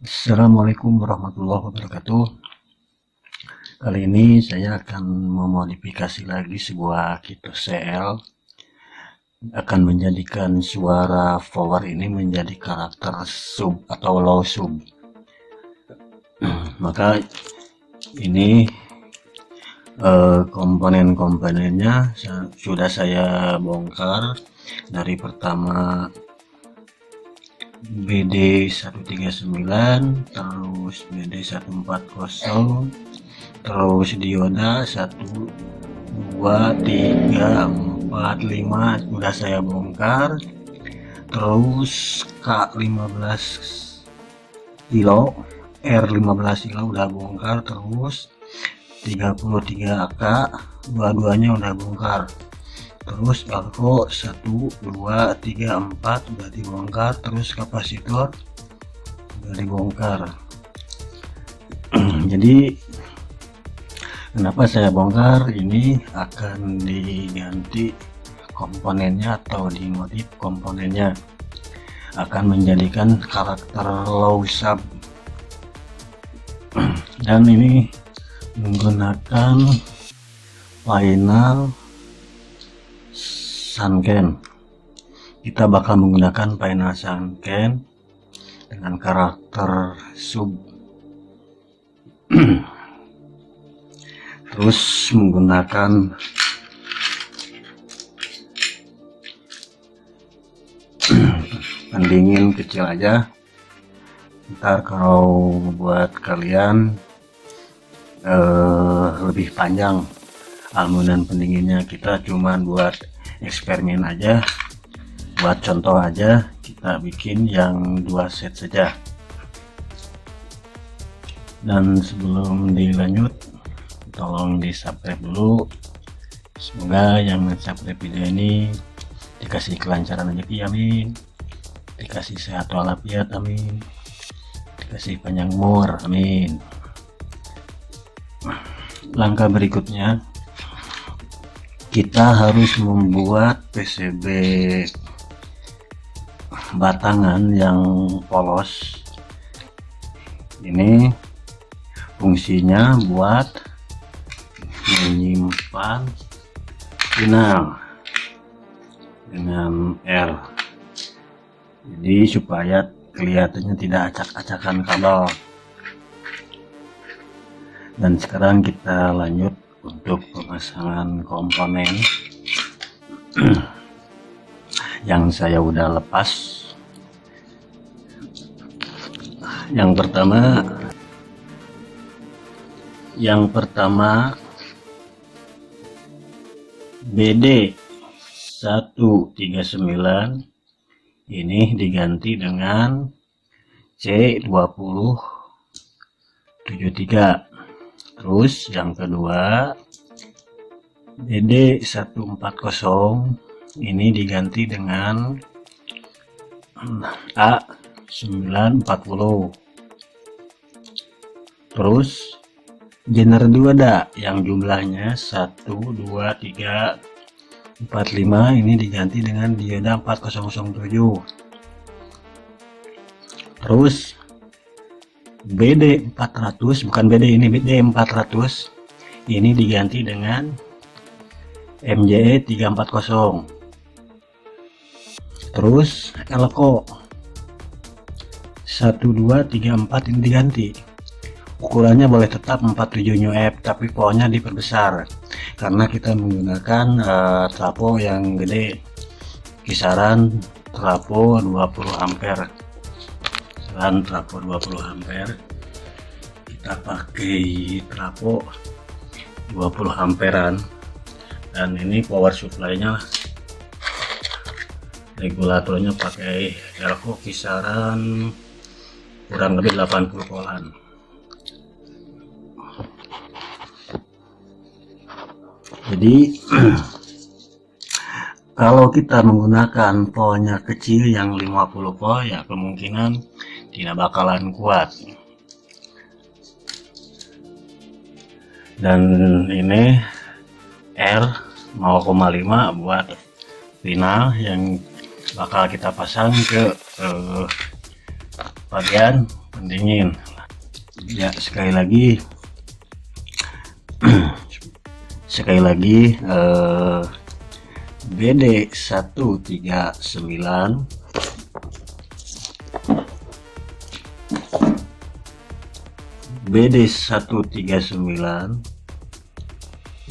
Assalamualaikum warahmatullahi wabarakatuh. Kali ini saya akan memodifikasi lagi sebuah kitos CL, akan menjadikan suara power ini menjadi karakter sub atau low sub. Maka ini komponen-komponennya sudah saya bongkar dari pertama BD 139, terus BD 140, terus dioda 1 2 3 4 5 sudah saya bongkar, terus K15 kilo R15 kilo udah bongkar, terus 33 AK dua-duanya udah bongkar, terus elko 1 2 3 4 udah dibongkar, terus kapasitor udah dibongkar. Jadi kenapa saya bongkar ini, akan diganti komponennya atau dimodif komponennya, akan menjadikan karakter low sub, dan ini menggunakan final Sanken. Kita bakal menggunakan final Sanken dengan karakter sub. Terus menggunakan pendingin kecil aja. Ntar kalau buat kalian lebih panjang almunan pendinginnya, kita cuman buat eksperimen aja, buat contoh aja, kita bikin yang 2 set saja. Dan sebelum dilanjut, tolong di subscribe dulu. Semoga yang subscribe video ini dikasih kelancaran rezeki, amin, dikasih sehat walafiat, amin, dikasih panjang umur, amin. Langkah berikutnya, kita harus membuat PCB batangan yang polos. Ini fungsinya buat menyimpan final dengan R, jadi supaya kelihatannya tidak acak-acakan kabel. Dan sekarang kita lanjut untuk pemasangan komponen yang saya udah lepas. Yang pertama BD 139 ini diganti dengan C2073. Terus yang kedua BD 140 ini diganti dengan A940. Terus genre dioda yang jumlahnya 1 2 3 4 5 ini diganti dengan dioda 4007. Terus BD 400, bukan BD, ini BD 400 ini diganti dengan MJE 340. Terus elko 1 2 3 4 ini diganti, ukurannya boleh tetap 47 F, tapi pohonnya diperbesar karena kita menggunakan trafo yang gede, kisaran trafo 20 ampere. Trafo 20 ampere, kita pakai trafo 20 amperan, dan ini power supply nya, regulatornya pakai elko kisaran kurang lebih 80 voltan. Jadi kalau kita menggunakan voltnya kecil yang 50 volt, ya kemungkinan tidak bakalan kuat. Dan ini R 0,5 buat final yang bakal kita pasang ke bagian pendingin. Ya, sekali lagi BD 139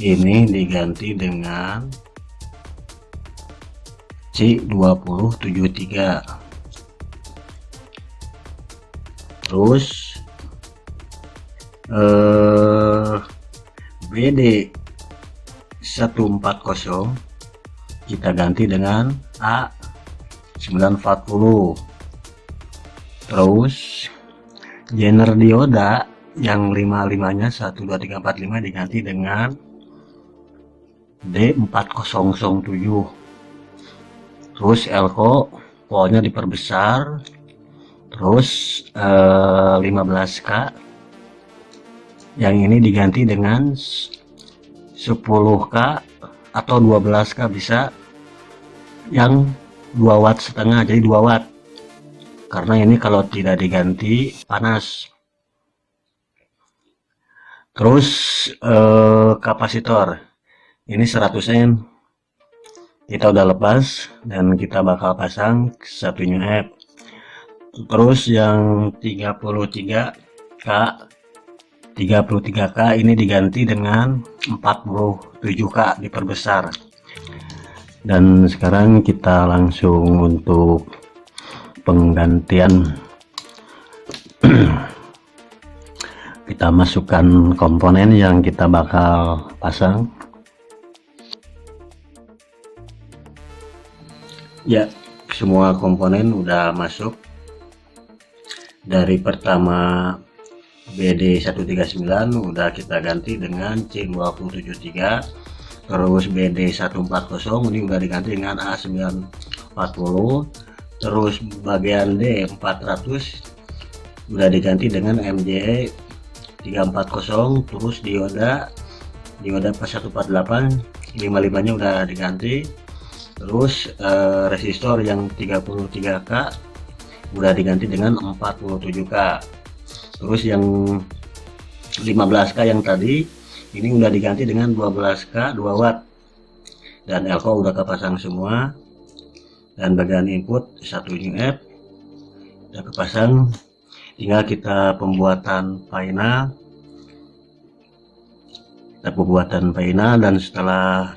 ini diganti dengan C2073. Terus BD 140 kita ganti dengan A940. Terus jener dioda yang 55-nya 1 2 3 4 5 diganti dengan D4007. Terus elko polnya diperbesar. Terus 15K yang ini diganti dengan 10K atau 12K, bisa yang 2 watt setengah, jadi 2 watt, karena ini kalau tidak diganti panas. Terus kapasitor ini 100 N kita udah lepas dan kita bakal pasang 1 new app. Terus yang 33K ini diganti dengan 47K diperbesar. Dan sekarang kita langsung untuk penggantian. Kita masukkan komponen yang kita bakal pasang. Ya, semua komponen udah masuk. Dari pertama BD 139 udah kita ganti dengan C2073. Terus BD 140 ini udah diganti dengan A940. Terus bagian D400 udah diganti dengan MJE 340. Terus dioda pas 148 55 nya udah diganti. Terus resistor yang 33K udah diganti dengan 47K. Terus yang 15K yang tadi ini udah diganti dengan 12K 2 watt, dan elko udah kepasang semua. Dan bagian input 1 new app udah kepasang, tinggal kita pembuatan final. Dan setelah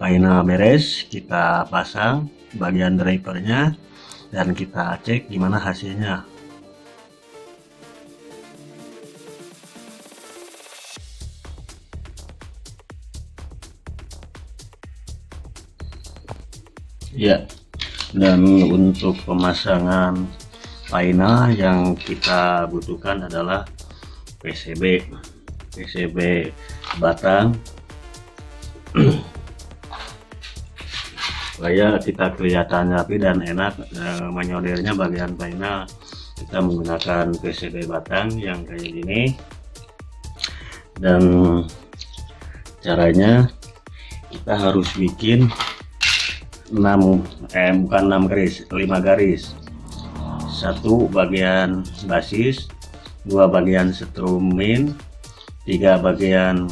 final beres, kita pasang bagian drivernya dan kita cek gimana hasilnya. Ya, dan untuk pemasangan final yang kita butuhkan adalah PCB batang supaya kita kelihatan rapi dan enak menyodirnya. Bagian final kita menggunakan PCB batang yang kayak gini, dan caranya kita harus bikin 5 garis, 5 garis. 1 bagian basis, 2 bagian strumin, 3 bagian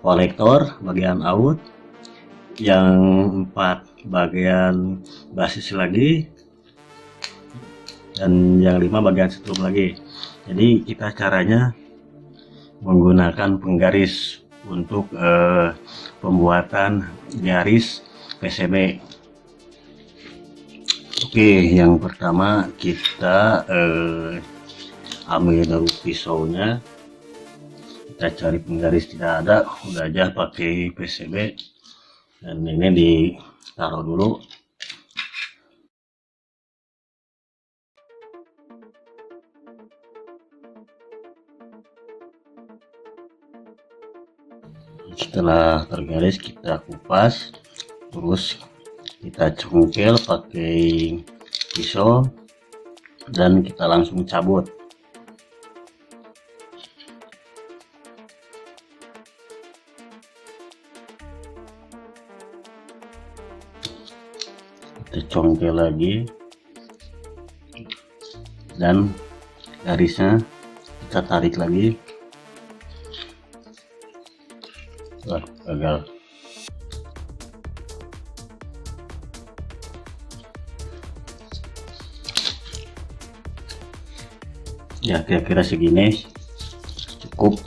kolektor bagian out, yang 4 bagian basis lagi, dan yang 5 bagian strum lagi. Jadi kita caranya menggunakan penggaris untuk pembuatan garis PCB. Oke, yang pertama kita ambil dulu pisaunya, kita cari penggaris, tidak ada, udah aja pakai PCB. Dan ini ditaruh dulu. Setelah tergaris kita kupas, terus kita congkel pakai pisau dan kita langsung cabut. Kita congkel lagi dan garisnya kita tarik lagi. Wah, gagal. Ya kira-kira segini cukup.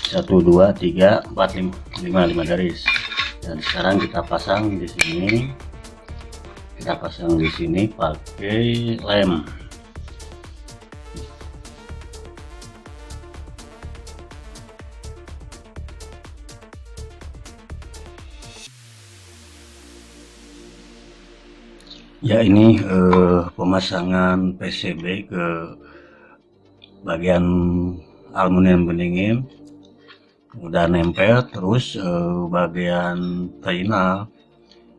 1 2 3 4 5 garis. Dan sekarang kita pasang di sini, pakai lem. Ya ini pemasangan PCB ke bagian aluminium pendingin udah nempel. Terus bagian final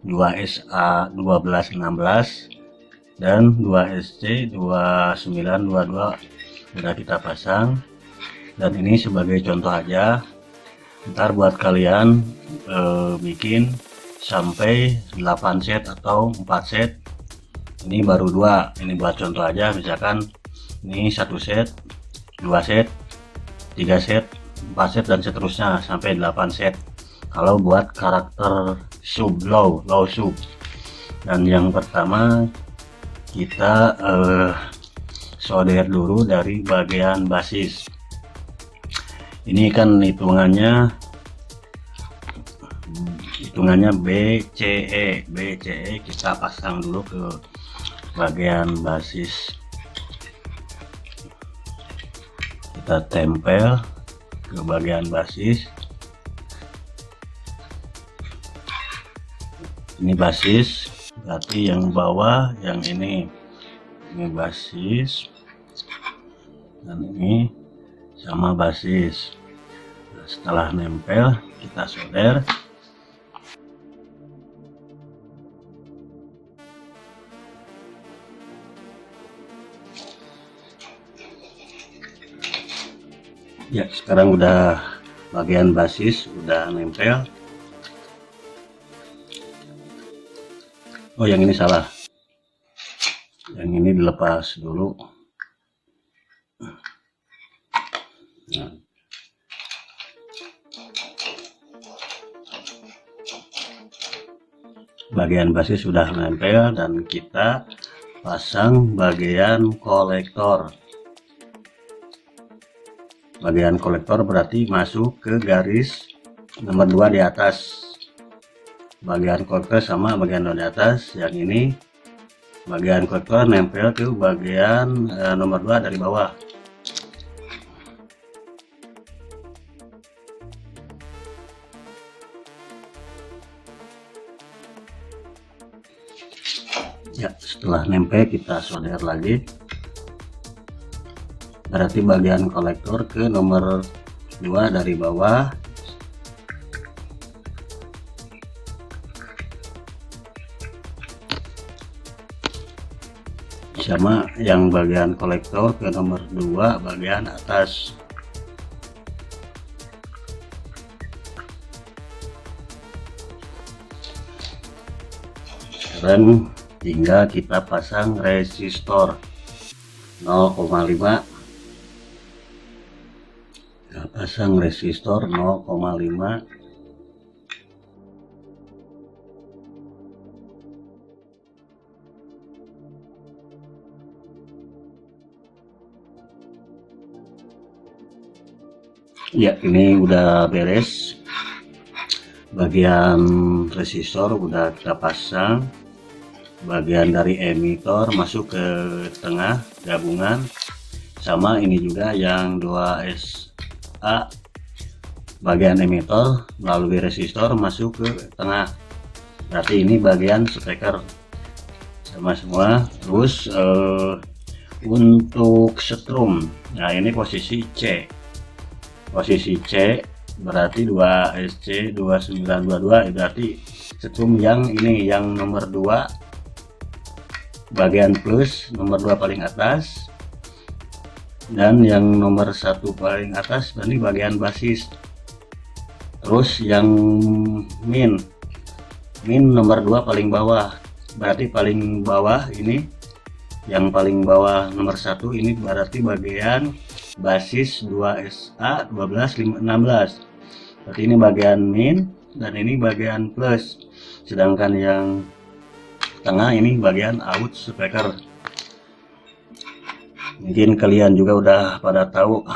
2SA 1216 dan 2SC 2922 udah kita pasang. Dan ini sebagai contoh aja, ntar buat kalian bikin sampai 8 set atau 4 set. Ini baru 2, ini buat contoh aja. Misalkan ini 1 set, 2 set, 3 set, 4 set, dan seterusnya sampai 8 set kalau buat karakter sub low sub. Dan yang pertama kita solder dulu dari bagian basis. Ini kan hitungannya BCE kita pasang dulu ke bagian basis. Kita tempel ke bagian basis. Ini basis, berarti yang bawah, yang ini basis, dan ini sama basis. Nah, setelah nempel kita solder. Ya sekarang udah bagian basis udah nempel. Oh yang ini salah, yang ini dilepas dulu. Nah. Bagian basis sudah nempel dan kita pasang bagian kolektor. Bagian kolektor berarti masuk ke garis nomor 2 di atas. Bagian kolektor sama bagian 2 di atas. Yang ini bagian kolektor nempel ke bagian nomor 2 dari bawah. Ya setelah nempel kita solder lagi. Berarti bagian kolektor ke nomor 2 dari bawah. Sama yang bagian kolektor ke nomor 2 bagian atas. Sekarang tinggal kita pasang resistor 0,5. Pasang resistor 0,5. Ya ini udah beres, bagian resistor udah kita pasang. Bagian dari emitor masuk ke tengah gabungan, sama ini juga yang 2SA bagian emitor melalui resistor masuk ke tengah. Berarti ini bagian speaker sama semua. Terus untuk setrum, nah ini posisi C. Posisi C berarti 2SC 2922, berarti setrum yang ini, yang nomor 2 bagian plus, nomor 2 paling atas, dan yang nomor 1 paling atas berarti bagian basis. Terus yang min nomor 2 paling bawah, berarti paling bawah ini Yang paling bawah nomor 1 ini berarti bagian basis 2SA 12 16. Berarti ini bagian min dan ini bagian plus. Sedangkan yang tengah ini bagian out speaker. Mungkin kalian juga udah pada tahu.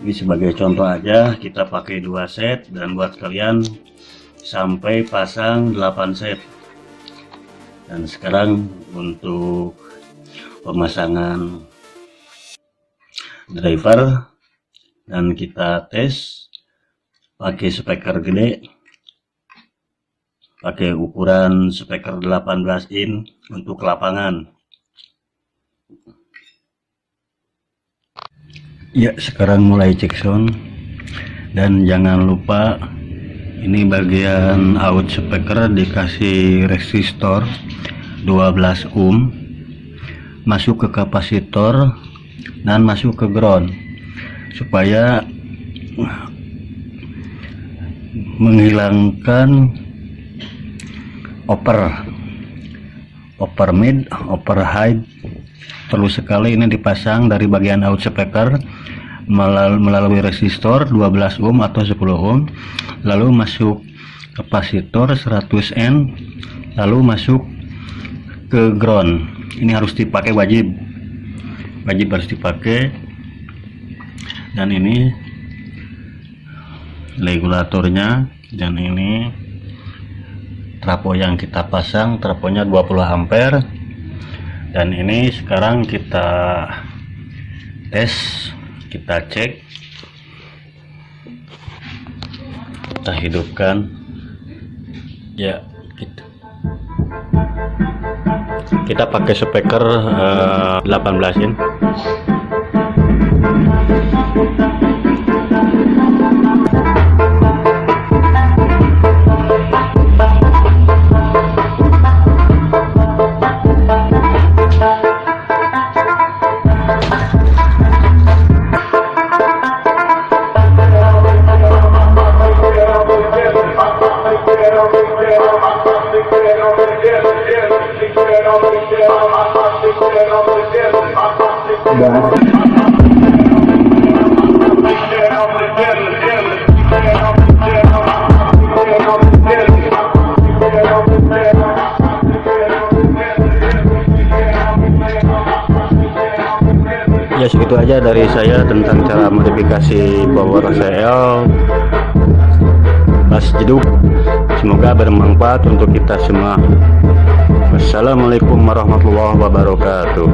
Ini sebagai contoh aja, kita pakai 2 set dan buat kalian sampai pasang 8 set. Dan sekarang untuk pemasangan driver, dan kita tes pakai speaker gede, pakai ukuran speaker 18 in untuk lapangan. Ya, sekarang mulai cek sound. Dan jangan lupa ini bagian out speaker dikasih resistor 12 ohm masuk ke kapasitor dan masuk ke ground supaya menghilangkan over mid, over high. Terus sekali ini dipasang dari bagian out speaker melalui resistor 12 ohm atau 10 ohm, lalu masuk kapasitor 100 N, lalu masuk ke ground. Ini harus dipakai, wajib harus dipakai. Dan ini regulatornya, dan ini trafo yang kita pasang, trafonya 20 ampere. Dan ini sekarang kita tes, kita cek, kita hidupkan ya. Kita pakai speaker 18 in. Ya, segitu aja dari saya tentang cara modifikasi power CL Bass Jeduk. Semoga bermanfaat untuk kita semua. Wassalamualaikum warahmatullahi wabarakatuh.